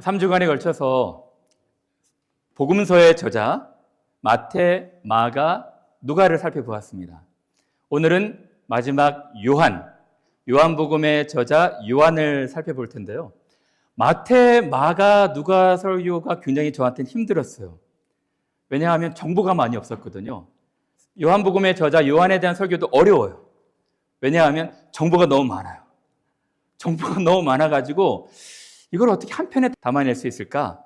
3주간에 걸쳐서 복음서의 저자 마태, 마가, 누가를 살펴보았습니다. 오늘은 마지막 요한복음의 저자 요한을 살펴볼 텐데요. 마태, 마가, 누가 설교가 굉장히 저한테는 힘들었어요. 왜냐하면 정보가 많이 없었거든요. 요한복음의 저자 요한에 대한 설교도 어려워요. 왜냐하면 정보가 너무 많아요. 정보가 너무 많아가지고 이걸 어떻게 한 편에 담아낼 수 있을까?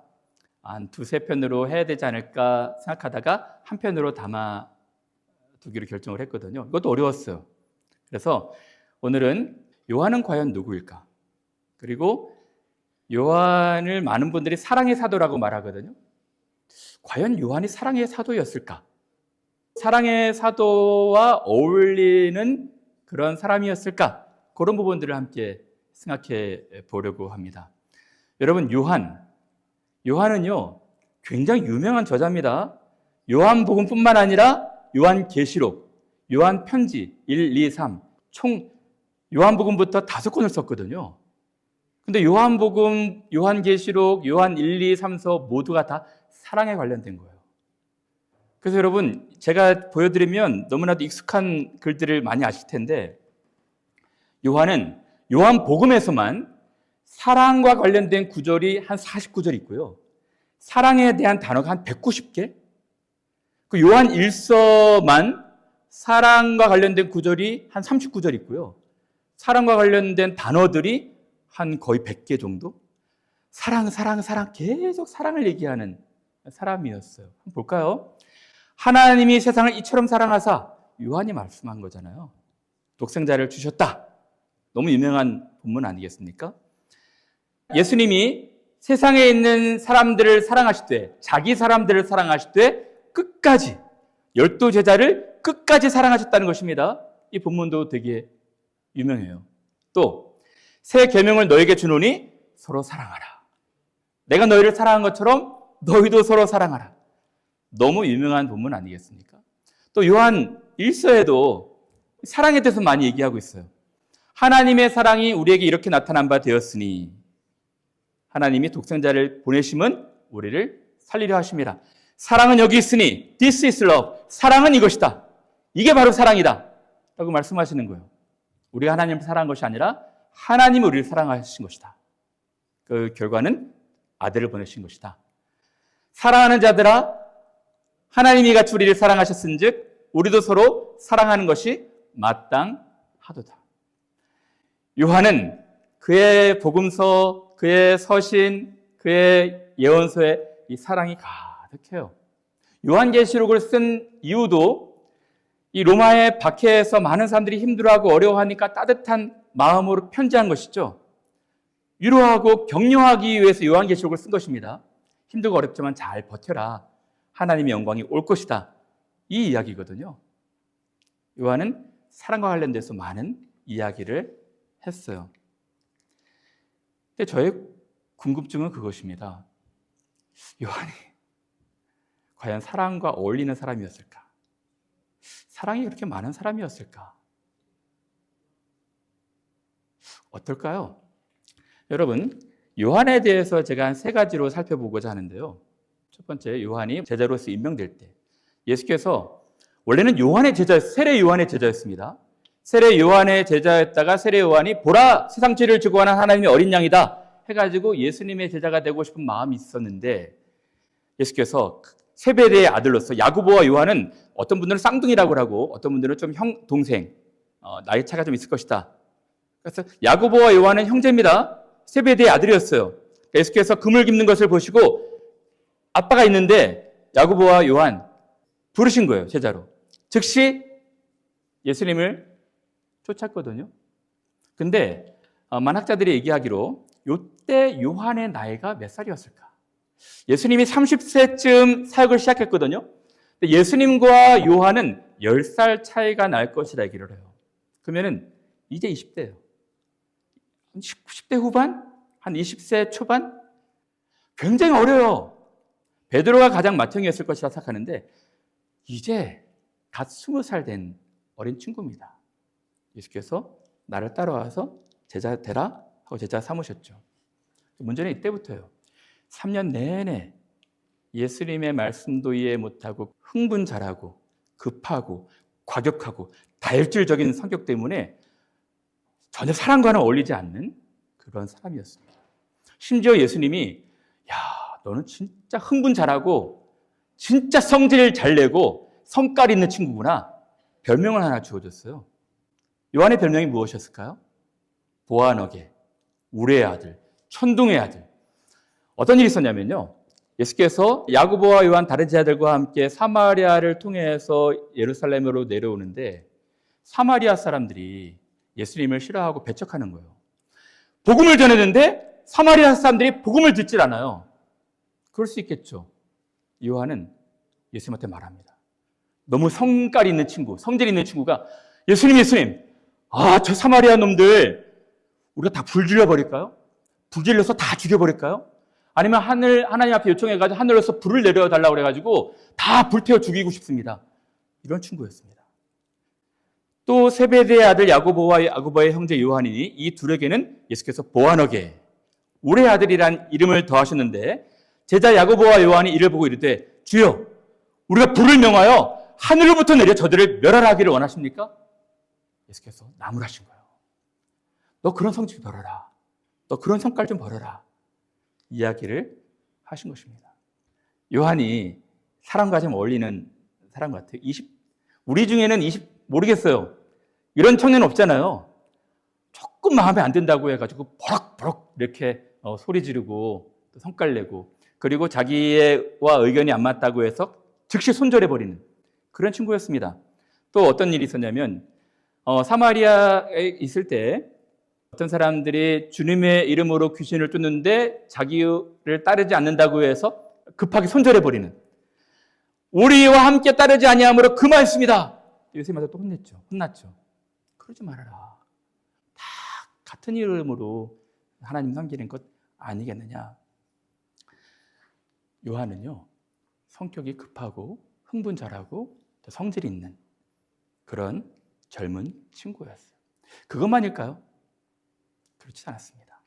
한 두세 편으로 해야 되지 않을까 생각하다가 한 편으로 담아두기로 결정을 했거든요. 이것도 어려웠어요. 그래서 오늘은 요한은 과연 누구일까? 그리고 요한을 많은 분들이 사랑의 사도라고 말하거든요. 과연 요한이 사랑의 사도였을까? 사랑의 사도와 어울리는 그런 사람이었을까? 그런 부분들을 함께 생각해 보려고 합니다. 여러분, 요한은요 굉장히 유명한 저자입니다. 요한복음뿐만 아니라 요한계시록, 요한편지 1, 2, 3 총 요한복음부터 5권을 썼거든요. 근데 요한복음, 요한계시록, 요한 1, 2, 3서 모두가 다 사랑에 관련된 거예요. 그래서 여러분, 제가 보여드리면 너무나도 익숙한 글들을 많이 아실 텐데, 요한은 요한복음에서만 사랑과 관련된 구절이 한 49절 있고요. 사랑에 대한 단어가 한 190개. 그 요한 1서만 사랑과 관련된 구절이 한 39절 있고요. 사랑과 관련된 단어들이 한 거의 100개 정도? 사랑 계속 사랑을 얘기하는 사람이었어요. 한번 볼까요? 하나님이 세상을 이처럼 사랑하사, 요한이 말씀한 거잖아요. 독생자를 주셨다. 너무 유명한 본문 아니겠습니까? 예수님이 세상에 있는 사람들을 사랑하시되, 자기 사람들을 사랑하시되 끝까지, 12제자를 끝까지 사랑하셨다는 것입니다. 이 본문도 되게 유명해요. 또 새 계명을 너에게 주노니 서로 사랑하라. 내가 너희를 사랑한 것처럼 너희도 서로 사랑하라. 너무 유명한 본문 아니겠습니까? 또 요한 1서에도 사랑에 대해서 많이 얘기하고 있어요. 하나님의 사랑이 우리에게 이렇게 나타난 바 되었으니, 하나님이 독생자를 보내심은 우리를 살리려 하심이라. 사랑은 여기 있으니, this is love. 사랑은 이것이다. 이게 바로 사랑이다. 라고 말씀하시는 거예요. 우리가 하나님을 사랑한 것이 아니라 하나님이 우리를 사랑하신 것이다. 그 결과는 아들을 보내신 것이다. 사랑하는 자들아, 하나님이 같이 우리를 사랑하셨은즉 우리도 서로 사랑하는 것이 마땅하도다. 요한은 그의 복음서, 그의 서신, 그의 예언서에 이 사랑이 가득해요. 요한계시록을 쓴 이유도 이 로마의 박해에서 많은 사람들이 힘들어하고 어려워하니까 따뜻한 마음으로 편지한 것이죠. 위로하고 격려하기 위해서 요한계시록을 쓴 것입니다. 힘들고 어렵지만 잘 버텨라. 하나님의 영광이 올 것이다. 이 이야기거든요. 요한은 사랑과 관련돼서 많은 이야기를 했어요. 근데 저의 궁금증은 그것입니다. 요한이 과연 사랑과 어울리는 사람이었을까? 사랑이 그렇게 많은 사람이었을까? 어떨까요? 여러분, 요한에 대해서 제가 한 3가지로 살펴보고자 하는데요. 첫 번째, 요한이 제자로서 임명될 때 예수께서 원래는 요한의 제자였어요. 세례 요한의 제자였습니다. 세례 요한의 제자였다가 세례 요한이 보라, 세상 죄를 지고 가는 하나님의 어린 양이다 해가지고 예수님의 제자가 되고 싶은 마음이 있었는데, 예수께서 세베대의 아들로서 야고보와 요한은 어떤 분들은 쌍둥이라고 하고 어떤 분들은 좀 동생, 나이 차가 좀 있을 것이다. 그래서 야고보와 요한은 형제입니다. 세베대의 아들이었어요. 예수께서 금을 깁는 것을 보시고 아빠가 있는데 야고보와 요한 부르신 거예요, 제자로. 즉시 예수님을 쫓았거든요. 근데 만학자들이 얘기하기로 이때 요한의 나이가 몇 살이었을까? 예수님이 30세쯤 사역을 시작했거든요. 근데 예수님과 요한은 10살 차이가 날 것이라 얘기를 해요. 그러면은 이제 20대예요. 10대 후반? 한 20세 초반? 굉장히 어려요. 베드로가 가장 맏형이었을 것이라 생각하는데 이제 갓 20살 된 어린 친구입니다. 예수께서 나를 따라와서 제자 되라 하고 제자 삼으셨죠. 문제는 이때부터예요. 3년 내내 예수님의 말씀도 이해 못하고 흥분잘하고 급하고 과격하고 다혈질적인 성격 때문에 전혀 사람과는 어울리지 않는 그런 사람이었습니다. 심지어 예수님이 야, 너는 진짜 흥분 잘하고 진짜 성질 잘 내고 성깔 있는 친구구나. 별명을 하나 주어줬어요. 요한의 별명이 무엇이었을까요? 보아너게, 우레의 아들, 천둥의 아들. 어떤 일이 있었냐면요. 예수께서 야고보와 요한 다른 제자들과 함께 사마리아를 통해서 예루살렘으로 내려오는데 사마리아 사람들이 예수님을 싫어하고 배척하는 거예요. 복음을 전했는데 사마리아 사람들이 복음을 듣질 않아요. 그럴 수 있겠죠. 요한은 예수님한테 말합니다. 너무 성깔 있는 친구, 성질 있는 친구가 예수님, 저 사마리아 놈들 우리가 다 불질러 버릴까요? 불질러서 다 죽여버릴까요? 아니면 하나님 앞에 요청해가지고 하늘에서 불을 내려달라고 그래가지고 다 불태워 죽이고 싶습니다. 이런 친구였습니다. 또 세베대의 아들 야고보와 야고보의 형제 요한이니 이 둘에게는 예수께서 보아너게, 우레의 아들이란 이름을 더하셨는데 제자 야고보와 요한이 이를 보고 이르되 주여, 우리가 불을 명하여 하늘로부터 내려 저들을 멸하기를 원하십니까? 예수께서 나무라신 거예요. 너 그런 성질 버려라. 너 그런 성깔 좀 버려라. 이야기를 하신 것입니다. 요한이 사람과 좀 어울리는 사람 같아요. 우리 중에는 모르겠어요. 이런 청년 없잖아요. 조금 마음에 안 든다고 해가지고 버럭버럭 이렇게 소리 지르고 또 성깔 내고 그리고 자기와 의견이 안 맞다고 해서 즉시 손절해버리는 그런 친구였습니다. 또 어떤 일이 있었냐면 사마리아에 있을 때 어떤 사람들이 주님의 이름으로 귀신을 쫓는데 자기를 따르지 않는다고 해서 급하게 손절해버리는, 우리와 함께 따르지 아니함으로 금하였습니다. 예수님한테 또 혼났죠. 그러지 말아라. 다 같은 이름으로 하나님 섬기는 것 아니겠느냐. 요한은요, 성격이 급하고 흥분 잘하고 성질이 있는 그런 젊은 친구였어요. 그것만일까요? 그렇지 않았습니다.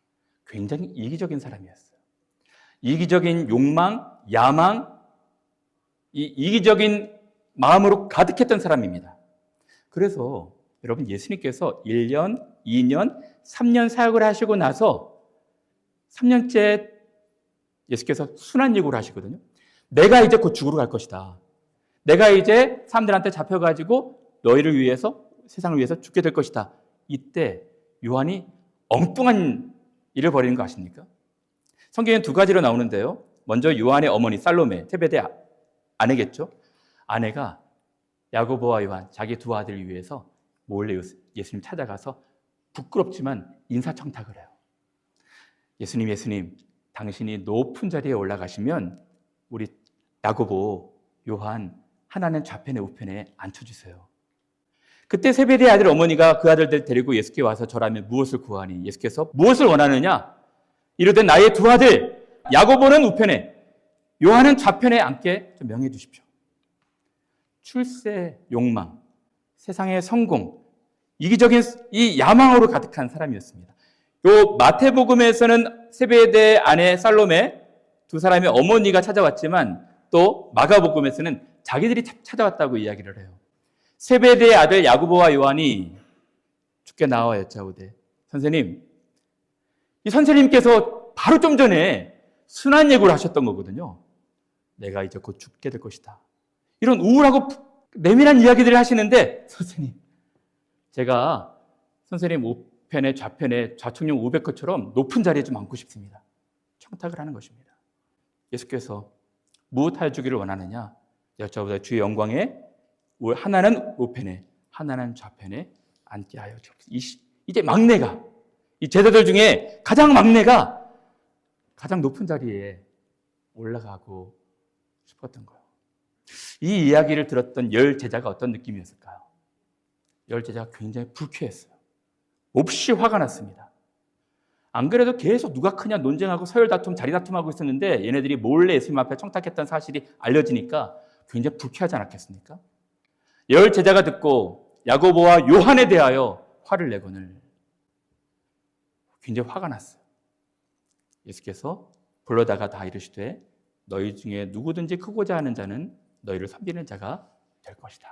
굉장히 이기적인 사람이었어요. 이기적인 욕망, 야망, 이 이기적인 마음으로 가득했던 사람입니다. 그래서 여러분, 예수님께서 1년, 2년, 3년 사역을 하시고 나서 3년째 예수께서 순한 예고를 하시거든요. 내가 이제 곧 죽으러 갈 것이다. 내가 이제 사람들한테 잡혀가지고 너희를 위해서, 세상을 위해서 죽게 될 것이다. 이때 요한이 엉뚱한 일을 벌이는 거 아십니까? 성경에 두 가지로 나오는데요. 먼저 요한의 어머니 살로메, 세베대 아내겠죠. 아내가 야고보와 요한, 자기 두 아들을 위해서 몰래 예수님 찾아가서 부끄럽지만 인사청탁을 해요. 예수님, 당신이 높은 자리에 올라가시면 우리 야고보, 요한 하나는 좌편에 우편에 앉혀주세요. 그때 세베대의 아들 어머니가 그 아들들 데리고 예수께 와서 절하며 무엇을 구하니 예수께서 무엇을 원하느냐? 이르되 나의 두 아들 야고보는 우편에 요한은 좌편에 앉게 좀 명해 주십시오. 출세 욕망, 세상의 성공, 이기적인 이 야망으로 가득한 사람이었습니다. 요 마태복음에서는 세베대의 아내 살로메 두 사람의 어머니가 찾아왔지만 또 마가복음에서는 자기들이 찾아왔다고 이야기를 해요. 세베대의 아들 야고보와 요한이 주께 나와 여짜오되 선생님, 이 선생님께서 바로 좀 전에 순한 예고를 하셨던 거거든요. 내가 이제 곧 죽게 될 것이다. 이런 우울하고 내밀한 이야기들을 하시는데 선생님, 제가 선생님 우편에 좌편에 좌청룡 500호처럼 높은 자리에 좀 앉고 싶습니다. 청탁을 하는 것입니다. 예수께서 무엇하여 주기를 원하느냐? 여짜오되 주의 영광에 하나는 우편에 하나는 좌편에 앉게 하여 주옵소서. 이제 막내가, 이 제자들 중에 가장 막내가 가장 높은 자리에 올라가고 싶었던 거예요. 이 이야기를 들었던 10제자가 어떤 느낌이었을까요? 10제자가 굉장히 불쾌했어요. 몹시 화가 났습니다. 안 그래도 계속 누가 크냐 논쟁하고 서열 다툼, 자리 다툼하고 있었는데 얘네들이 몰래 예수님 앞에 청탁했던 사실이 알려지니까 굉장히 불쾌하지 않았겠습니까? 10제자가 듣고 야고보와 요한에 대하여 화를 내거늘 굉장히 화가 났어요. 예수께서 불러다가 다 이르시되 너희 중에 누구든지 크고자 하는 자는 너희를 섬기는 자가 될 것이다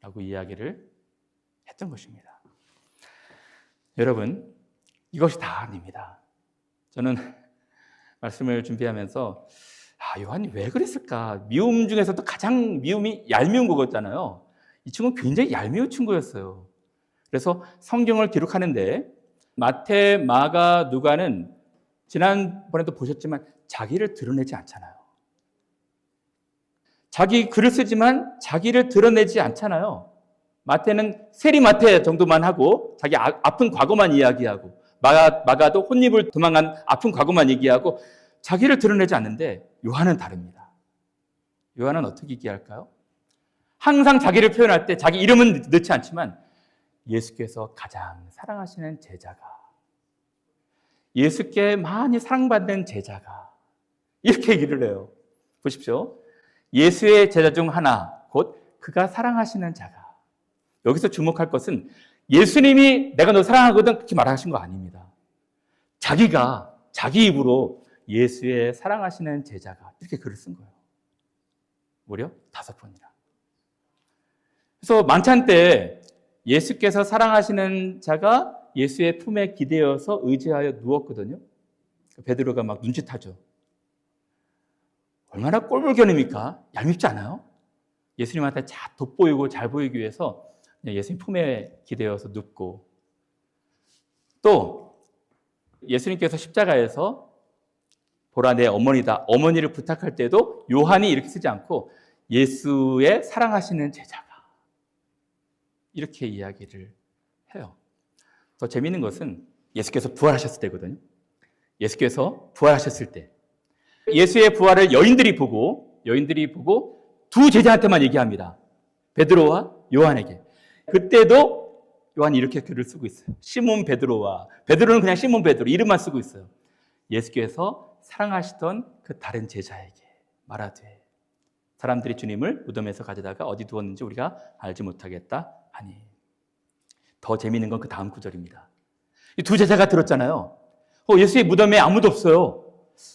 라고 이야기를 했던 것입니다. 여러분, 이것이 다 아닙니다. 저는 말씀을 준비하면서 요한이 왜 그랬을까? 미움 중에서도 가장 미움이 얄미운 거였잖아요. 이 친구는 굉장히 얄미운 친구였어요. 그래서 성경을 기록하는데 마태, 마가, 누가는 지난번에도 보셨지만 자기를 드러내지 않잖아요. 자기 글을 쓰지만 자기를 드러내지 않잖아요. 마태는 세리마태 정도만 하고 자기 아픈 과거만 이야기하고, 마가도 혼입을 도망간 아픈 과거만 얘기하고 자기를 드러내지 않는데 요한은 다릅니다. 요한은 어떻게 얘기할까요? 항상 자기를 표현할 때 자기 이름은 넣지 않지만 예수께서 가장 사랑하시는 제자가, 예수께 많이 사랑받는 제자가, 이렇게 얘기를 해요. 보십시오. 예수의 제자 중 하나, 곧 그가 사랑하시는 자가. 여기서 주목할 것은 예수님이 내가 너 사랑하거든 그렇게 말하신 거 아닙니다. 자기가 자기 입으로 예수의 사랑하시는 제자가 이렇게 글을 쓴 거예요. 무려 5번이나. 그래서 만찬 때 예수께서 사랑하시는 자가 예수의 품에 기대어서 의지하여 누웠거든요. 베드로가 막 눈짓하죠. 얼마나 꼴불견입니까? 얄밉지 않아요? 예수님한테 잘 돋보이고 잘 보이기 위해서 예수님 품에 기대어서 눕고, 또 예수님께서 십자가에서 보라 내 어머니다, 어머니를 부탁할 때도 요한이 이렇게 쓰지 않고 예수의 사랑하시는 제자가 이렇게 이야기를 해요. 더 재미있는 것은 예수께서 부활하셨을 때거든요. 예수께서 부활하셨을 때 예수의 부활을 여인들이 보고 두 제자한테만 얘기합니다. 베드로와 요한에게. 그때도 요한이 이렇게 글을 쓰고 있어요. 시몬 베드로와, 베드로는 그냥 시몬 베드로 이름만 쓰고 있어요. 예수께서 사랑하시던 그 다른 제자에게 말하되 사람들이 주님을 무덤에서 가져다가 어디 두었는지 우리가 알지 못하겠다 하니. 더 재미있는 건 그 다음 구절입니다. 이 두 제자가 들었잖아요. 예수의 무덤에 아무도 없어요.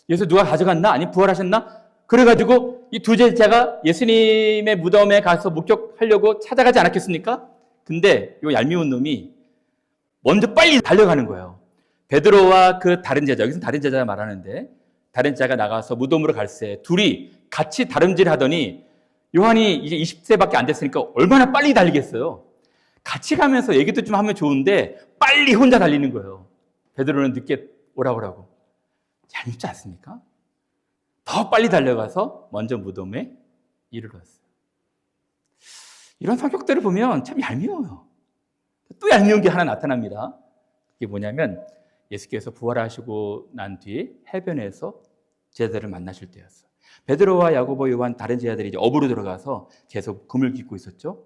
예수 누가 가져갔나? 아니 부활하셨나? 그래가지고 이 두 제자가 예수님의 무덤에 가서 목격하려고 찾아가지 않았겠습니까? 근데 이 얄미운 놈이 먼저 빨리 달려가는 거예요. 베드로와 그 다른 제자, 여기서 다른 제자가 말하는데 다른 제자가 나가서 무덤으로 갈새 둘이 같이 다름질 하더니 요한이 이제 20세밖에 안 됐으니까 얼마나 빨리 달리겠어요. 같이 가면서 얘기도 좀 하면 좋은데 빨리 혼자 달리는 거예요. 베드로는 늦게 오라고. 얄밉지 않습니까? 더 빨리 달려가서 먼저 무덤에 이르렀어요. 이런 성격들을 보면 참 얄미워요. 또 얄미운 게 하나 나타납니다. 그게 뭐냐면 예수께서 부활하시고 난 뒤 해변에서 제자들을 만나실 때였어요. 베드로와 야고보, 요한 다른 제자들이 이제 업으로 들어가서 계속 그물 깃고 있었죠.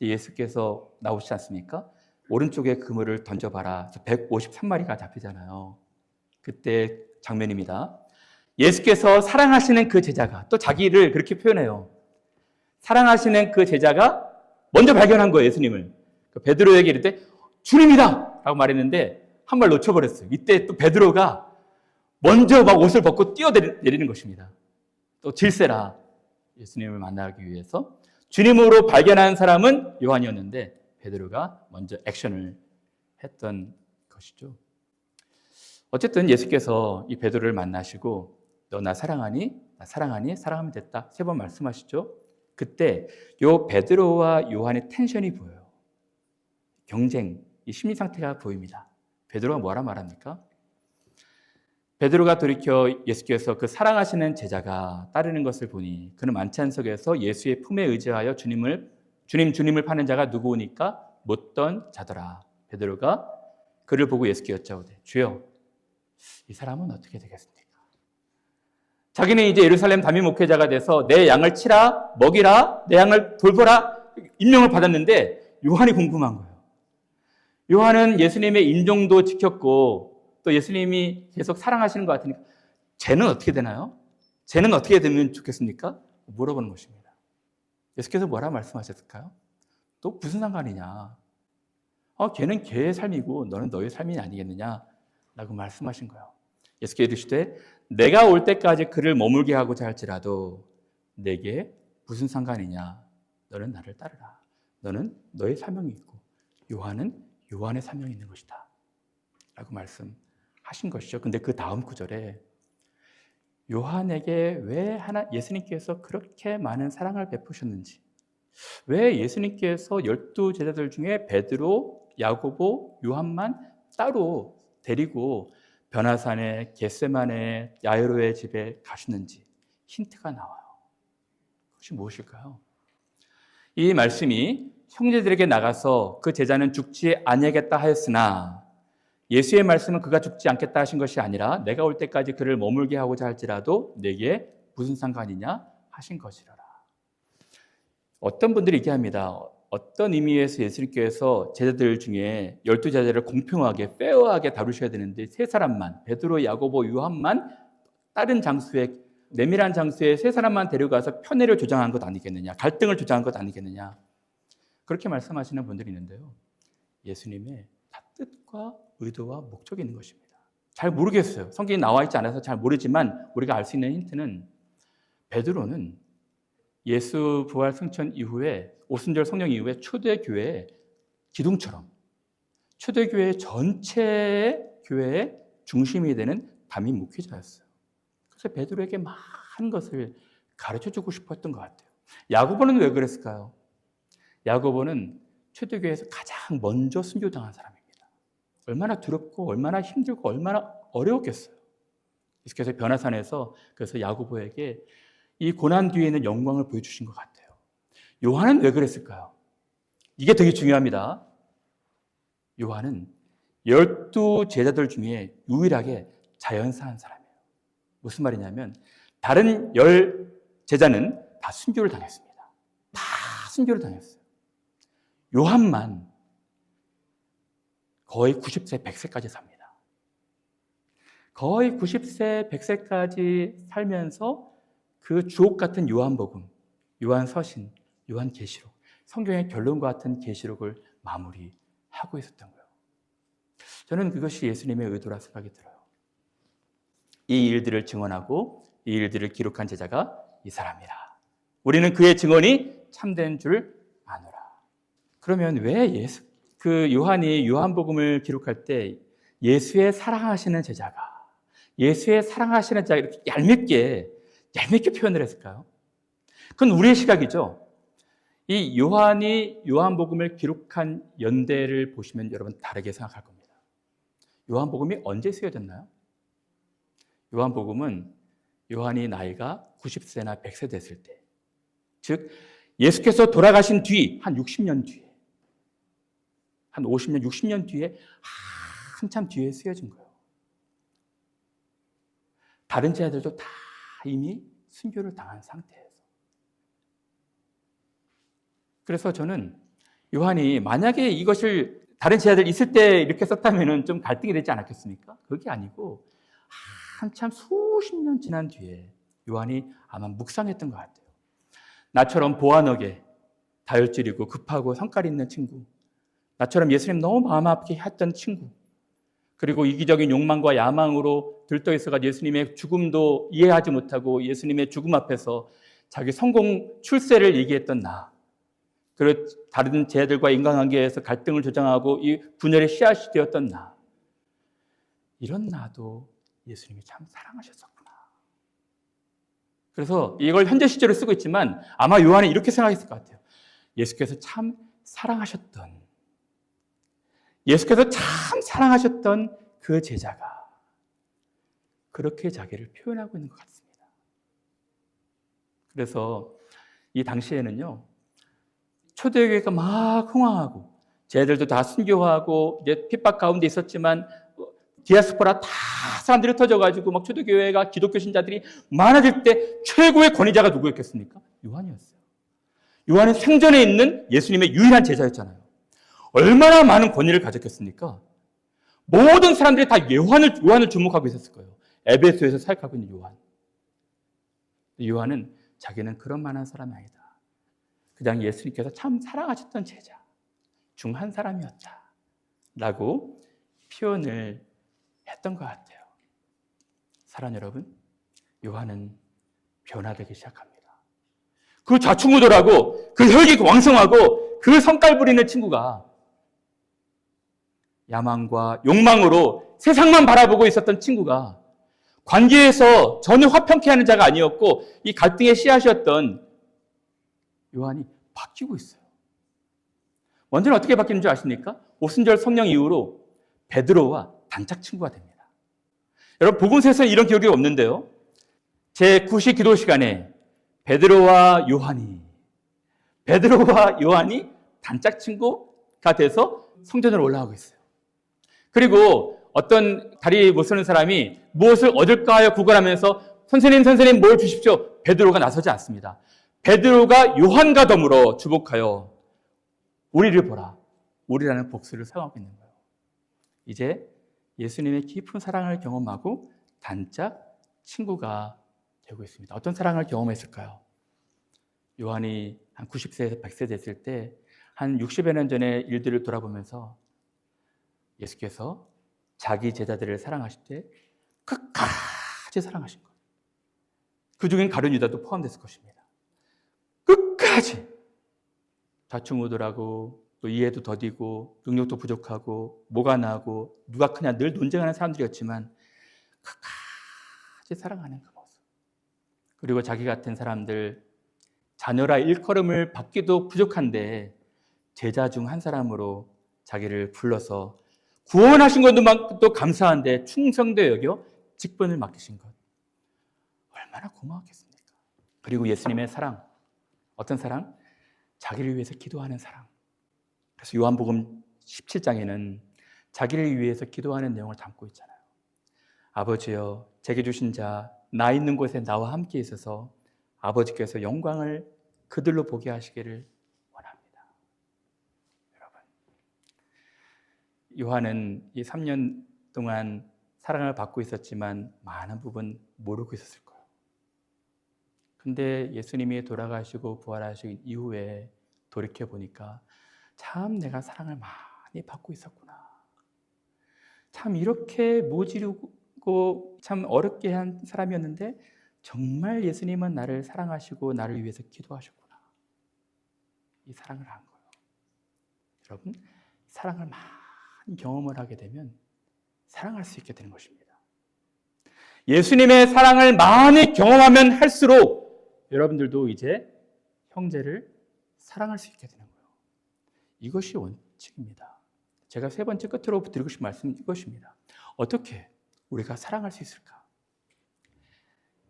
예수께서 나오시지 않습니까? 오른쪽에 그물을 던져봐라. 153마리가 잡히잖아요. 그때 장면입니다. 예수께서 사랑하시는 그 제자가, 또 자기를 그렇게 표현해요. 사랑하시는 그 제자가 먼저 발견한 거예요, 예수님을. 베드로에게 이르되 주님이다! 라고 말했는데 한 발 놓쳐버렸어요. 이때 또 베드로가 먼저 막 옷을 벗고 뛰어내리는 것입니다. 또 질세라. 예수님을 만나기 위해서 주님으로 발견한 사람은 요한이었는데 베드로가 먼저 액션을 했던 것이죠. 어쨌든 예수께서 이 베드로를 만나시고 너 나 사랑하니? 나 사랑하니? 사랑하면 됐다. 3번 말씀하시죠. 그때 요 베드로와 요한의 텐션이 보여요. 경쟁, 이 심리 상태가 보입니다. 베드로가 뭐라 말합니까? 베드로가 돌이켜 예수께서 그 사랑하시는 제자가 따르는 것을 보니 그는 만찬석에서 예수의 품에 의지하여 주님을 파는 자가 누구오니까 묻던 자더라. 베드로가 그를 보고 예수께 여짜오되 주여 이 사람은 어떻게 되겠습니까? 자기는 이제 예루살렘 담임 목회자가 돼서 내 양을 치라, 먹이라, 내 양을 돌보라 임명을 받았는데 요한이 궁금한 거예요. 요한은 예수님의 인종도 지켰고 또 예수님이 계속 사랑하시는 것 같으니까 쟤는 어떻게 되나요? 쟤는 어떻게 되면 좋겠습니까? 물어보는 것입니다. 예수께서 뭐라 말씀하셨을까요? 또 무슨 상관이냐? 걔는 걔의 삶이고 너는 너의 삶이 아니겠느냐? 라고 말씀하신 거예요. 예수께서 이르시되 내가 올 때까지 그를 머물게 하고자 할지라도 내게 무슨 상관이냐? 너는 나를 따르라. 너는 너의 사명이 있고 요한은 요한의 사명이 있는 것이다 라고 말씀하신 것이죠. 근데 그 다음 구절에 요한에게 왜 예수님께서 그렇게 많은 사랑을 베푸셨는지, 왜 예수님께서 12제자들 중에 베드로, 야고보, 요한만 따로 데리고 변화산에 겟세마네 야이로의 집에 가셨는지 힌트가 나와요. 그것이 무엇일까요? 이 말씀이 형제들에게 나가서 그 제자는 죽지 아니하겠다 하였으나 예수의 말씀은 그가 죽지 않겠다 하신 것이 아니라 내가 올 때까지 그를 머물게 하고자 할지라도 내게 무슨 상관이냐 하신 것이라라. 어떤 분들이 얘기합니다. 어떤 의미에서 예수님께서 제자들 중에 12제자를 공평하게 페어하게 다루셔야 되는데 세 사람만, 베드로, 야고보, 요한만 다른 장소에, 내밀한 장소에 세 사람만 데려가서 편애를 조장한 것 아니겠느냐, 갈등을 조장한 것 아니겠느냐, 그렇게 말씀하시는 분들이 있는데요. 예수님의 다 뜻과 의도와 목적이 있는 것입니다. 잘 모르겠어요. 성경이 나와 있지 않아서 잘 모르지만 우리가 알 수 있는 힌트는 베드로는 예수 부활 승천 이후에 오순절 성령 이후에 초대교회의 기둥처럼 초대교회 전체 교회의 중심이 되는 담임 목회자였어요. 그래서 베드로에게 많은 것을 가르쳐주고 싶었던 것 같아요. 야고보는 왜 그랬을까요? 야고보는 초대교회에서 가장 먼저 순교당한 사람입니다. 얼마나 두렵고 얼마나 힘들고 얼마나 어려웠겠어요. 그래서 변화산에서 그래서 야고보에게 이 고난 뒤에 있는 영광을 보여주신 것 같아요. 요한은 왜 그랬을까요? 이게 되게 중요합니다. 요한은 12제자들 중에 유일하게 자연사한 사람이에요. 무슨 말이냐면 다른 10제자는 다 순교를 당했습니다. 다 순교를 당했어요. 요한만 거의 90세, 100세까지 삽니다. 거의 90세, 100세까지 살면서 그 주옥 같은 요한복음, 요한서신, 요한계시록, 성경의 결론과 같은 계시록을 마무리하고 있었던 거예요. 저는 그것이 예수님의 의도라 생각이 들어요. 이 일들을 증언하고 이 일들을 기록한 제자가 이 사람이라. 우리는 그의 증언이 참된 줄 아노라. 그러면 왜 요한이 요한복음을 기록할 때 예수의 사랑하시는 제자가, 예수의 사랑하시는 제자가 이렇게 얄밉게 표현을 했을까요? 그건 우리의 시각이죠. 이 요한이 요한복음을 기록한 연대를 보시면 여러분 다르게 생각할 겁니다. 요한복음이 언제 쓰여졌나요? 요한복음은 요한이 나이가 90세나 100세 됐을 때, 즉 예수께서 돌아가신 뒤 한 60년 뒤에, 한 50년, 60년 뒤에 한참 뒤에 쓰여진 거예요. 다른 제자들도 다 이미 순교를 당한 상태에서. 그래서 저는 요한이 만약에 이것을 다른 제자들 있을 때 이렇게 썼다면 좀 갈등이 되지 않았겠습니까? 그게 아니고 한참 수십 년 지난 뒤에 요한이 아마 묵상했던 것 같아요. 나처럼 보안하게 다혈질이고 급하고 성깔 있는 친구, 나처럼 예수님 너무 마음 아프게 했던 친구, 그리고 이기적인 욕망과 야망으로 들떠 있어가지고 예수님의 죽음도 이해하지 못하고 예수님의 죽음 앞에서 자기 성공 출세를 얘기했던 나, 그리고 다른 제자들과 인간관계에서 갈등을 조장하고 이 분열의 씨앗이 되었던 나, 이런 나도 예수님이 참 사랑하셨었구나. 그래서 이걸 현재 시제로 쓰고 있지만 아마 요한은 이렇게 생각했을 것 같아요. 예수께서 참 사랑하셨던 그 제자가 그렇게 자기를 표현하고 있는 것 같습니다. 그래서 이 당시에는요, 초대교회가 막 흥황하고 제자들도 다 순교하고 이제 핍박 가운데 있었지만 디아스포라 다 사람들이 흩어져가지고 막 초대교회가 기독교 신자들이 많아질 때 최고의 권위자가 누구였겠습니까? 요한이었어요. 요한은 생전에 있는 예수님의 유일한 제자였잖아요. 얼마나 많은 권위를 가졌겠습니까? 모든 사람들이 다 요한을 주목하고 있었을 거예요. 에베소에서 사역하고 있는 요한. 요한은 자기는 그런 만한 사람이 아니다. 그냥 예수님께서 참 사랑하셨던 제자 중 한 사람이었다 라고 표현을 했던 것 같아요. 사랑하는 여러분, 요한은 변화되기 시작합니다. 그 좌충우돌하고 그 혈기 왕성하고 그 성깔 부리는 친구가 야망과 욕망으로 세상만 바라보고 있었던 친구가 관계에서 전혀 화평케 하는 자가 아니었고 이 갈등의 씨앗이었던 요한이 바뀌고 있어요. 먼저는 어떻게 바뀌는 줄 아십니까? 오순절 성령 이후로 베드로와 단짝 친구가 됩니다. 여러분 복음서에서는 이런 기록이 없는데요. 제9시 기도 시간에 베드로와 요한이 단짝 친구가 돼서 성전으로 올라가고 있어요. 그리고 어떤 다리 못 서는 사람이 무엇을 얻을까 하여 구걸하면서 선생님 뭘 주십시오. 베드로가 나서지 않습니다. 베드로가 요한과 더불어 주목하여 우리를 보라. 우리라는 복수를 사용하고 있는 거예요. 이제 예수님의 깊은 사랑을 경험하고 단짝 친구가 되고 있습니다. 어떤 사랑을 경험했을까요? 요한이 한 90세에서 100세 됐을 때 한 60여 년 전의 일들을 돌아보면서 예수께서 자기 제자들을 사랑하실 때 끝까지 사랑하신 거예요. 그 중엔 가룟 유다도 포함됐을 것입니다. 끝까지 좌충우돌하고 또 이해도 더디고 능력도 부족하고 뭐가 나고 누가 크냐 늘 논쟁하는 사람들이었지만 끝까지 사랑하는 그 모습. 그리고 자기 같은 사람들 자녀라 일컬음을 받기도 부족한데 제자 중 한 사람으로 자기를 불러서 구원하신 것도 감사한데 충성되 여겨 직분을 맡기신 것 얼마나 고마웠겠습니까? 그리고 예수님의 사랑, 어떤 사랑? 자기를 위해서 기도하는 사랑. 그래서 요한복음 17장에는 자기를 위해서 기도하는 내용을 담고 있잖아요. 아버지여 제게 주신 자 나 있는 곳에 나와 함께 있어서 아버지께서 영광을 그들로 보게 하시기를 원합니다. 여러분, 요한은 이 3년 동안 사랑을 받고 있었지만 많은 부분 모르고 있었을 거예요. 근데 예수님이 돌아가시고 부활하신 이후에 돌이켜보니까 참 내가 사랑을 많이 받고 있었구나. 참 이렇게 모지르고 참 어렵게 한 사람이었는데 정말 예수님은 나를 사랑하시고 나를 위해서 기도하셨구나. 이 사랑을 한 거예요. 여러분, 사랑을 많이 경험을 하게 되면 사랑할 수 있게 되는 것입니다. 예수님의 사랑을 많이 경험하면 할수록 여러분들도 이제 형제를 사랑할 수 있게 되는 거예요. 이것이 원칙입니다. 제가 세 번째 끝으로 드리고 싶은 말씀은 이것입니다. 어떻게 우리가 사랑할 수 있을까?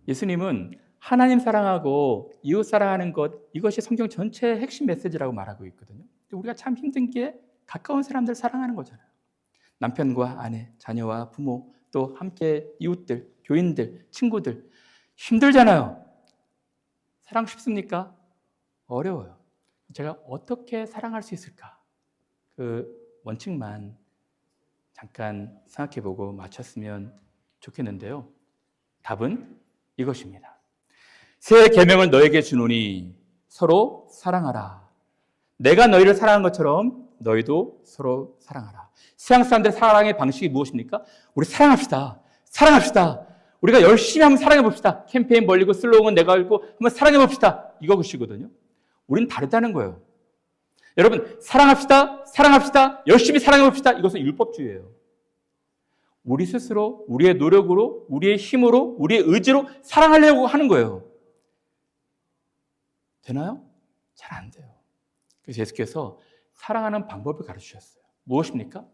예수님은 하나님 사랑하고 이웃 사랑하는 것, 이것이 성경 전체의 핵심 메시지라고 말하고 있거든요. 우리가 참 힘든 게 가까운 사람들 사랑하는 거잖아요. 남편과 아내, 자녀와 부모, 또 함께 이웃들, 교인들, 친구들 힘들잖아요. 사랑 쉽습니까? 어려워요. 제가 어떻게 사랑할 수 있을까? 그 원칙만 잠깐 생각해보고 마쳤으면 좋겠는데요. 답은 이것입니다. 새 계명을 너에게 주노니 서로 사랑하라. 내가 너희를 사랑한 것처럼 너희도 서로 사랑하라. 세상 사람들의 사랑의 방식이 무엇입니까? 우리 사랑합시다. 사랑합시다. 우리가 열심히 한번 사랑해봅시다. 캠페인 벌리고 슬로건 내가 알고 한번 사랑해봅시다. 이것이거든요. 우린 다르다는 거예요. 여러분, 사랑합시다. 사랑합시다. 열심히 사랑해봅시다. 이것은 율법주의예요. 우리 스스로, 우리의 노력으로, 우리의 힘으로, 우리의 의지로 사랑하려고 하는 거예요. 되나요? 잘 안 돼요. 그래서 예수께서 사랑하는 방법을 가르치셨어요. 무엇입니까?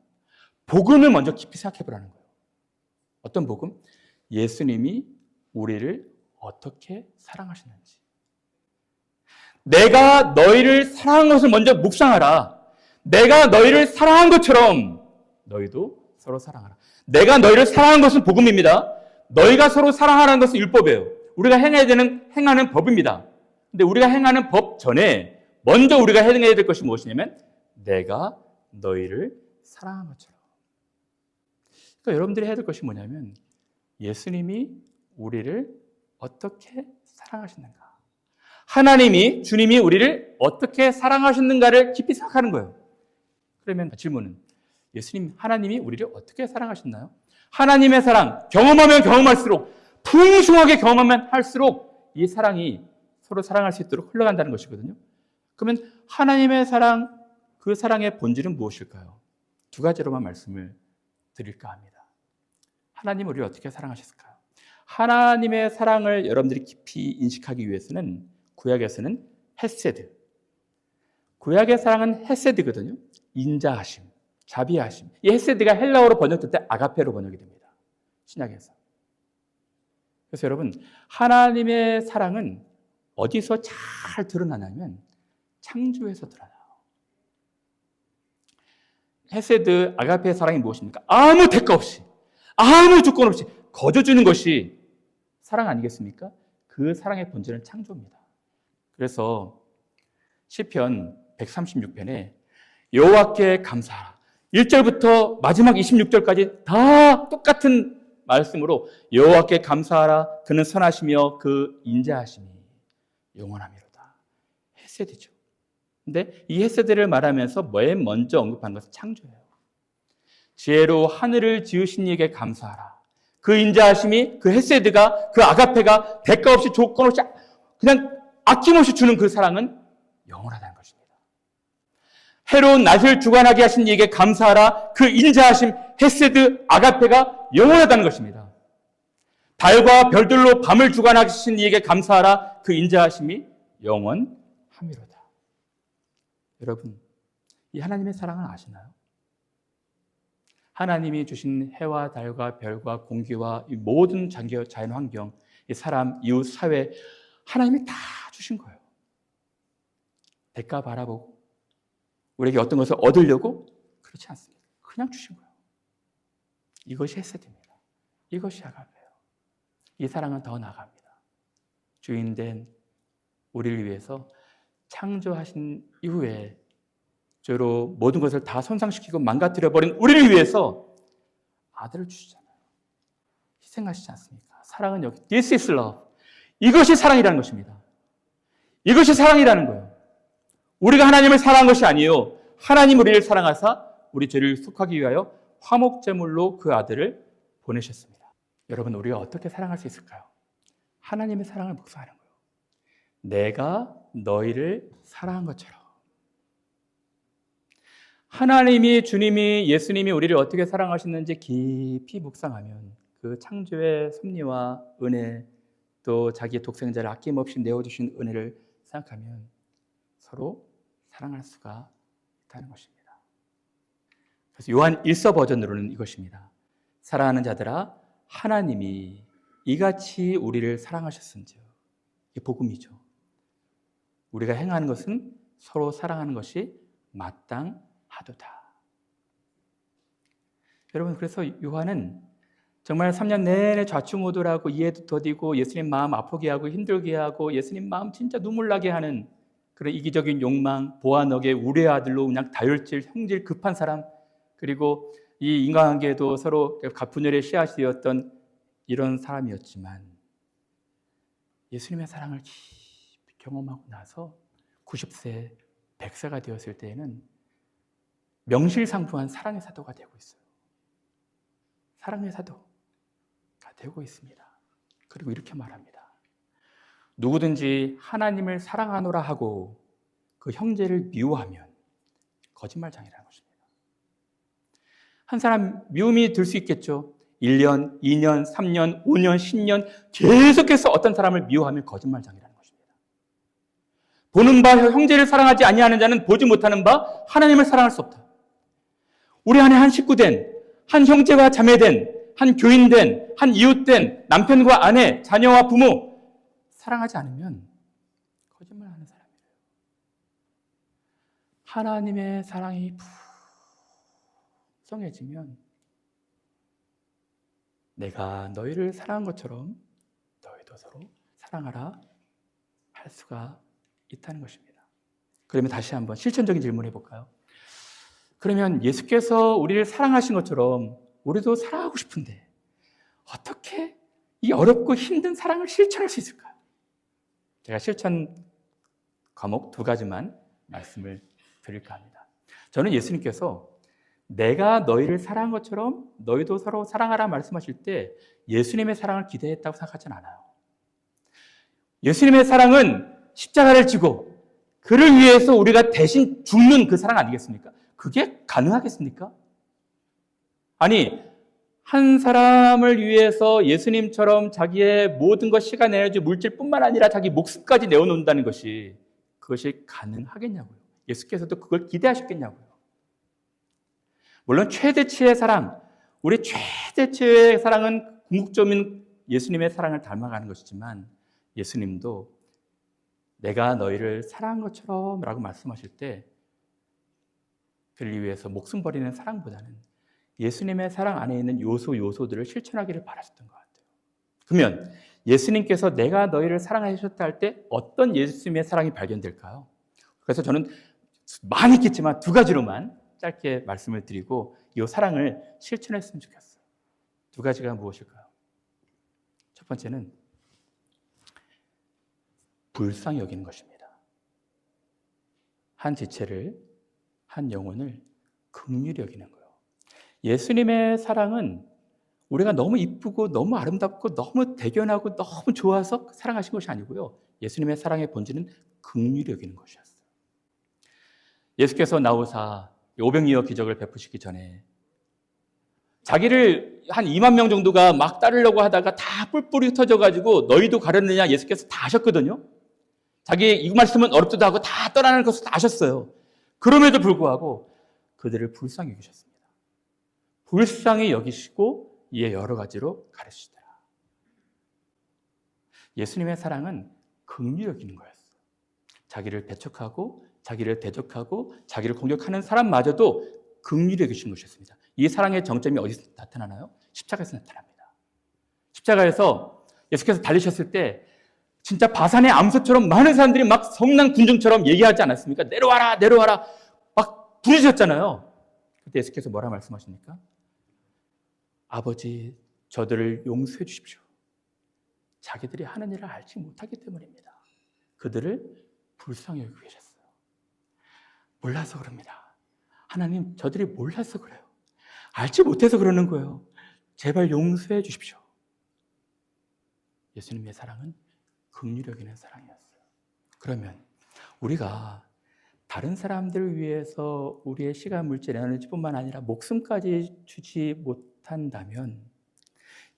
복음을 먼저 깊이 생각해 보라는 거예요. 어떤 복음? 예수님이 우리를 어떻게 사랑하셨는지. 내가 너희를 사랑한 것을 먼저 묵상하라. 내가 너희를 사랑한 것처럼 너희도 서로 사랑하라. 내가 너희를 사랑한 것은 복음입니다. 너희가 서로 사랑하라는 것은 율법이에요. 우리가 행하는 법입니다. 근데 우리가 행하는 법 전에 먼저 우리가 행해야 될 것이 무엇이냐면 내가 너희를 사랑한 것처럼. 그러니까 여러분들이 해야 될 것이 뭐냐면 예수님이 우리를 어떻게 사랑하셨는가. 하나님이, 주님이 우리를 어떻게 사랑하셨는가를 깊이 생각하는 거예요. 그러면 질문은 예수님, 하나님이 우리를 어떻게 사랑하셨나요? 하나님의 사랑, 경험하면 경험할수록 풍성하게 경험하면 할수록 이 사랑이 서로 사랑할 수 있도록 흘러간다는 것이거든요. 그러면 하나님의 사랑, 그 사랑의 본질은 무엇일까요? 두 가지로만 말씀을 드릴까 합니다. 하나님 우리를 어떻게 사랑하셨을까요? 하나님의 사랑을 여러분들이 깊이 인식하기 위해서는 구약에서는 헤세드, 구약의 사랑은 헤세드거든요. 인자하심, 자비하심. 이 헤세드가 헬라어로 번역될 때 아가페로 번역이 됩니다. 신약에서. 그래서 여러분, 하나님의 사랑은 어디서 잘 드러나냐면 창조에서 드러나요. 헤세드, 아가페의 사랑이 무엇입니까? 아무 대가 없이, 아무 조건 없이 거저 주는 것이 사랑 아니겠습니까? 그 사랑의 본질은 창조입니다. 그래서 시편 136편에 여호와께 감사하라. 1절부터 마지막 26절까지 다 똑같은 말씀으로 여호와께 감사하라. 그는 선하시며 그 인자하심이 영원하미로다. 헤세드죠. 근데 이 헤세드를 말하면서 맨 먼저 언급한 것은 창조예요. 지혜로 하늘을 지으신 이에게 감사하라. 그 인자하심이, 그 헤세드가, 그 아가페가 대가 없이 조건 없이 그냥 아낌없이 주는 그 사랑은 영원하다는 것입니다. 해로운 낮을 주관하게 하신 이에게 감사하라. 그 인자하심, 헤세드, 아가페가 영원하다는 것입니다. 달과 별들로 밤을 주관하신 이에게 감사하라. 그 인자하심이 영원하미로다. 여러분, 이 하나님의 사랑을 아시나요? 하나님이 주신 해와 달과 별과 공기와 이 모든 자연 환경, 이 사람, 이웃, 사회, 하나님이 다 주신 거예요. 대가 바라보고 우리에게 어떤 것을 얻으려고 그렇지 않습니다. 그냥 주신 거예요. 이것이 헤세드입니다. 이것이 아가페예요. 이 사랑은 더 나아갑니다. 주인된 우리를 위해서 창조하신 이후에 저로 모든 것을 다 손상시키고 망가뜨려버린 우리를 위해서 아들을 주시잖아요. 희생하시지 않습니까? 사랑은 여기 This is love. 이것이 사랑이라는 것입니다. 이것이 사랑이라는 거예요. 우리가 하나님을 사랑한 것이 아니에요. 하나님 우리를 사랑하사 우리 죄를 속하기 위하여 화목제물로 그 아들을 보내셨습니다. 여러분, 우리가 어떻게 사랑할 수 있을까요? 하나님의 사랑을 묵상하는 거예요. 내가 너희를 사랑한 것처럼. 하나님이, 주님이, 예수님이 우리를 어떻게 사랑하셨는지 깊이 묵상하면 그 창조의 섭리와 은혜, 또 자기의 독생자를 아낌없이 내어주신 은혜를 생각하면 서로 사랑할 수가 있다는 것입니다. 그래서 요한 1서 버전으로는 이것입니다. 사랑하는 자들아, 하나님이 이같이 우리를 사랑하셨은지요. 이게 복음이죠. 우리가 행하는 것은 서로 사랑하는 것이 마땅하도다. 여러분, 그래서 요한은 정말 3년 내내 좌충우돌하고 이해도 더디고 예수님 마음 아프게 하고 힘들게 하고 예수님 마음 진짜 눈물 나게 하는 그런 이기적인 욕망, 보아너게 우리의 아들로 그냥 다혈질, 형질 급한 사람, 그리고 이 인간관계도 서로 분열의 씨앗이었던 이런 사람이었지만 예수님의 사랑을 깊이 경험하고 나서 90세, 100세가 되었을 때에는 명실상부한 사랑의 사도가 되고 있어요. 사랑의 사도가 되고 있습니다. 그리고 이렇게 말합니다. 누구든지 하나님을 사랑하노라 하고 그 형제를 미워하면 거짓말장이라는 것입니다. 한 사람 미움이 들 수 있겠죠. 1년, 2년, 3년, 5년, 10년 계속해서 어떤 사람을 미워하면 거짓말장이라는 것입니다. 보는 바 형제를 사랑하지 아니하는 자는 보지 못하는 바 하나님을 사랑할 수 없다. 우리 안에 한 식구된, 한 형제와 자매된, 한 교인된, 한 이웃된, 남편과 아내, 자녀와 부모 사랑하지 않으면 거짓말하는 사람이에요. 하나님의 사랑이 풍성해지면 내가 너희를 사랑한 것처럼 너희도 서로 사랑하라 할 수가 있다는 것입니다. 그러면 다시 한번 실천적인 질문 해볼까요? 그러면 예수께서 우리를 사랑하신 것처럼 우리도 사랑하고 싶은데 어떻게 이 어렵고 힘든 사랑을 실천할 수 있을까요? 제가 실천 과목 2가지만 말씀을 드릴까 합니다. 저는 예수님께서 내가 너희를 사랑한 것처럼 너희도 서로 사랑하라 말씀하실 때 예수님의 사랑을 기대했다고 생각하진 않아요. 예수님의 사랑은 십자가를 지고 그를 위해서 우리가 대신 죽는 그 사랑 아니겠습니까? 그게 가능하겠습니까? 아니, 한 사람을 위해서 예수님처럼 자기의 모든 것, 시간, 에너지, 물질뿐만 아니라 자기 목숨까지 내어놓는다는 것이 그것이 가능하겠냐고요. 예수께서도 그걸 기대하셨겠냐고요. 물론 최대치의 사랑, 우리 최대치의 사랑은 궁극적인 예수님의 사랑을 닮아가는 것이지만 예수님도 내가 너희를 사랑한 것처럼 라고 말씀하실 때 그를 위해서 목숨 버리는 사랑보다는 예수님의 사랑 안에 있는 요소들을 실천하기를 바라셨던 것 같아요. 그러면 예수님께서 내가 너희를 사랑하셨다 할 때 어떤 예수님의 사랑이 발견될까요? 그래서 저는 많이 있겠지만 두 가지로만 짧게 말씀을 드리고 이 사랑을 실천했으면 좋겠어요. 두 가지가 무엇일까요? 첫 번째는 불쌍히 여기는 것입니다. 한 지체를, 한 영혼을 긍휼히 여기는 거예요. 예수님의 사랑은 우리가 너무 이쁘고 너무 아름답고 너무 대견하고 너무 좋아서 사랑하신 것이 아니고요. 예수님의 사랑의 본질은 긍휼히 여기는 것이었어요. 예수께서 나오사 오병이어 기적을 베푸시기 전에 자기를 한 2만 명 정도가 막 따르려고 하다가 다 뿔뿔이 흩어져가지고 너희도 가렸느냐 예수께서 다 아셨거든요. 자기 이 말씀은 어렵기도 하고 다 떠나는 것을 다 아셨어요. 그럼에도 불구하고 그들을 불쌍히 여기셨습니다. 불쌍히 여기시고 이에 여러 가지로 가르치시더라. 예수님의 사랑은 긍휼히 여기는 거였어요. 자기를 배척하고 자기를 대적하고 자기를 공격하는 사람마저도 긍휼히 여기신 것이었습니다. 이 사랑의 정점이 어디서 나타나나요? 십자가에서 나타납니다. 십자가에서 예수께서 달리셨을 때 진짜 바산의 암소처럼 많은 사람들이 막 성난 군중처럼 얘기하지 않았습니까? 내려와라, 내려와라. 막 부르셨잖아요. 그때 예수께서 뭐라 말씀하십니까? 아버지, 저들을 용서해 주십시오. 자기들이 하는 일을 알지 못하기 때문입니다. 그들을 불쌍히 여기고 계셨어요. 몰라서 그럽니다. 하나님, 저들이 몰라서 그래요. 알지 못해서 그러는 거예요. 제발 용서해 주십시오. 예수님의 사랑은 긍휼히 여기는 사랑이었어요. 그러면 우리가 다른 사람들을 위해서 우리의 시간, 물질, 에너지뿐만 아니라 목숨까지 주지 못한다면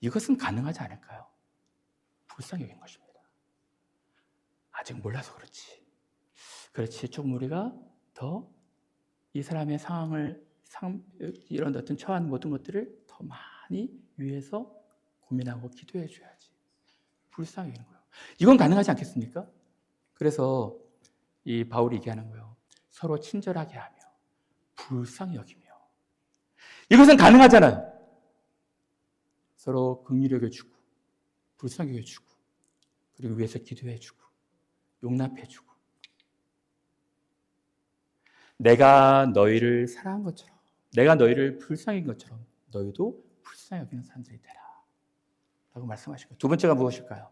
이것은 가능하지 않을까요? 불쌍히 여긴 것입니다. 아직 몰라서 그렇지. 좀 우리가 더 이 사람의 상황을, 이런 어떤 처한 모든 것들을 더 많이 위해서 고민하고 기도해 줘야지. 불쌍히 여기는 거예요. 이건 가능하지 않겠습니까? 그래서 이 바울이 얘기하는 거예요. 서로 친절하게 하며 불쌍히 여기며. 이것은 가능하잖아요. 서로 긍휼히 여겨주고 불쌍히 여겨주고 그리고 위해서 기도해주고 용납해주고 내가 너희를 사랑한 것처럼 내가 너희를 불쌍히 여긴 것처럼 너희도 불쌍히 여기는 사람들이 되라 라고 말씀하신 거예요. 두 번째가 무엇일까요?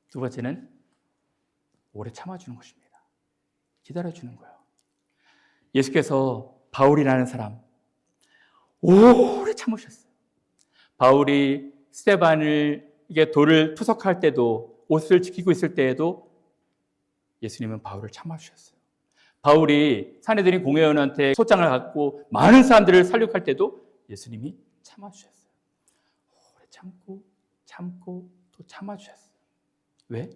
두 번째는 오래 참아주는 것입니다. 기다려주는 거예요. 예수께서 바울이라는 사람 오래 참으셨어요. 바울이 스데반을 이게 돌을 투석할 때도 옷을 지키고 있을 때에도 예수님은 바울을 참아주셨어요. 바울이 사내들인 공회원한테 소장을 갖고 많은 사람들을 살육할 때도 예수님이 참아주셨어요. 오래 참고 또 참아주셨어요. 왜?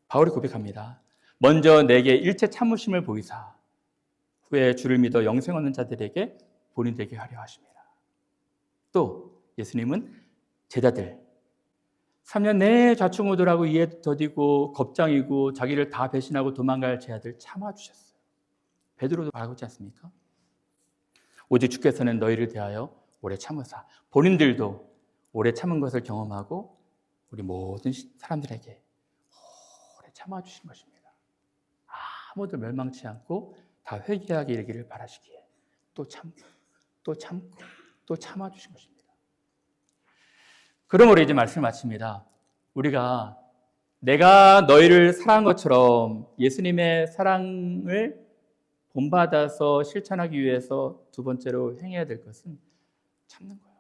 바울이 고백합니다. 먼저 내게 일체 참으심을 보이사 후에 주를 믿어 영생 얻는 자들에게 본이 되게 하려 하십니다. 또 예수님은 제자들 3년 내내 좌충우돌하고 이에 더디고 겁장이고 자기를 다 배신하고 도망갈 제자들 참아주셨어요. 베드로도 말하고 있지 않습니까? 오직 주께서는 너희를 대하여 오래 참으사 본인들도 오래 참은 것을 경험하고 우리 모든 사람들에게 오래 참아주신 것입니다. 아무도 멸망치 않고 다 회개하게 이르기를 바라시기에 또 참고 또 참아주신 것입니다. 그러므로 이제 말씀을 마칩니다. 우리가 내가 너희를 사랑한 것처럼 예수님의 사랑을 본받아서 실천하기 위해서 두 번째로 행해야 될 것은 참는 거예요.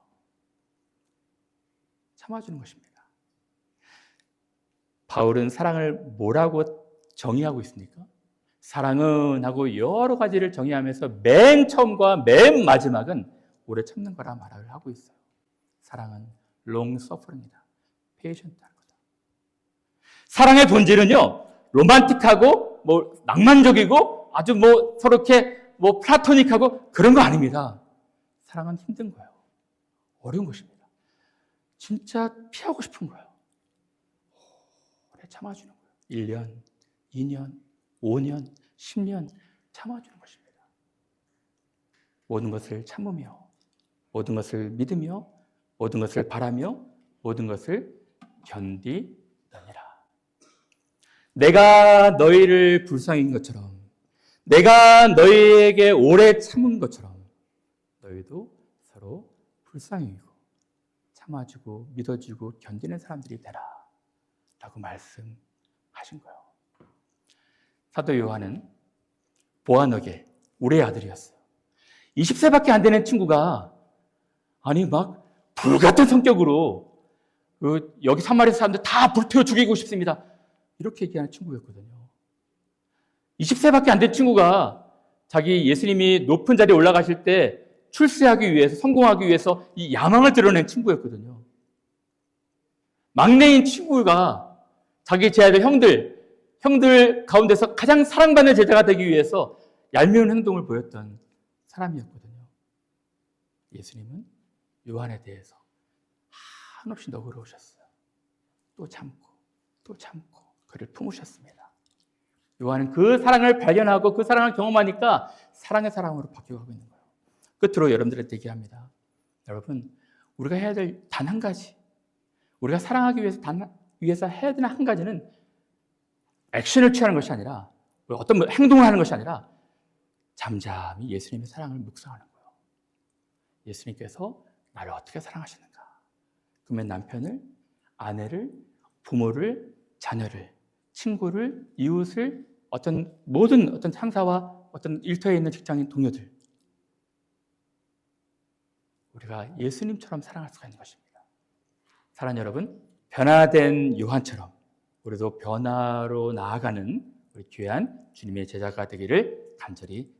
참아주는 것입니다. 바울은 사랑을 뭐라고 정의하고 있습니까? 사랑은 하고 여러 가지를 정의하면서 맨 처음과 맨 마지막은 오래 참는 거라 말을 하고 있어요. 사랑은 long suffering이다. patient하는 거다. 사랑의 본질은요, 로만틱하고 낭만적이고 아주 서로 이렇게 플라토닉하고 그런 거 아닙니다. 사랑은 힘든 거예요. 어려운 것입니다. 진짜 피하고 싶은 거예요. 오래 참아주는 거예요. 1년, 2년, 5년, 10년 참아주는 것입니다. 모든 것을 참으며, 모든 것을 믿으며, 모든 것을 바라며, 모든 것을 견디느니라. 내가 너희를 불쌍히 인 것처럼, 내가 너희에게 오래 참은 것처럼 너희도 서로 불쌍히 여기고 참아주고 믿어주고 견디는 사람들이 되라 라고 말씀하신 거예요. 사도 요한은 보아너게 우레의 아들이었어요. 20세밖에 안 되는 친구가 불같은 성격으로 여기 사마리아 사람들 다 불태워 죽이고 싶습니다. 이렇게 얘기하는 친구였거든요. 20세밖에 안 된 친구가 자기 예수님이 높은 자리에 올라가실 때 출세하기 위해서, 성공하기 위해서 이 야망을 드러낸 친구였거든요. 막내인 친구가 자기 제자들 형들 가운데서 가장 사랑받는 제자가 되기 위해서 얄미운 행동을 보였던 사람이었거든요. 예수님은 요한에 대해서 한없이 너그러우셨어요. 또 참고 그를 품으셨습니다. 요한은 그 사랑을 발견하고 그 사랑을 경험하니까 사랑의 사람으로 바뀌어가고 있는 거예요. 끝으로 여러분들한테 얘기합니다. 여러분, 우리가 해야 될 단 한 가지, 우리가 사랑하기 위해서 해야 되는 한 가지는 액션을 취하는 것이 아니라, 어떤 행동을 하는 것이 아니라 잠잠히 예수님의 사랑을 묵상하는 거예요. 예수님께서 나를 어떻게 사랑하시는가? 그러면 남편을, 아내를, 부모를, 자녀를, 친구를, 이웃을, 모든 상사와 일터에 있는 직장인 동료들, 우리가 예수님처럼 사랑할 수가 있는 것입니다. 사랑하는 여러분, 변화된 요한처럼 우리도 변화로 나아가는 우리 귀한 주님의 제자가 되기를 간절히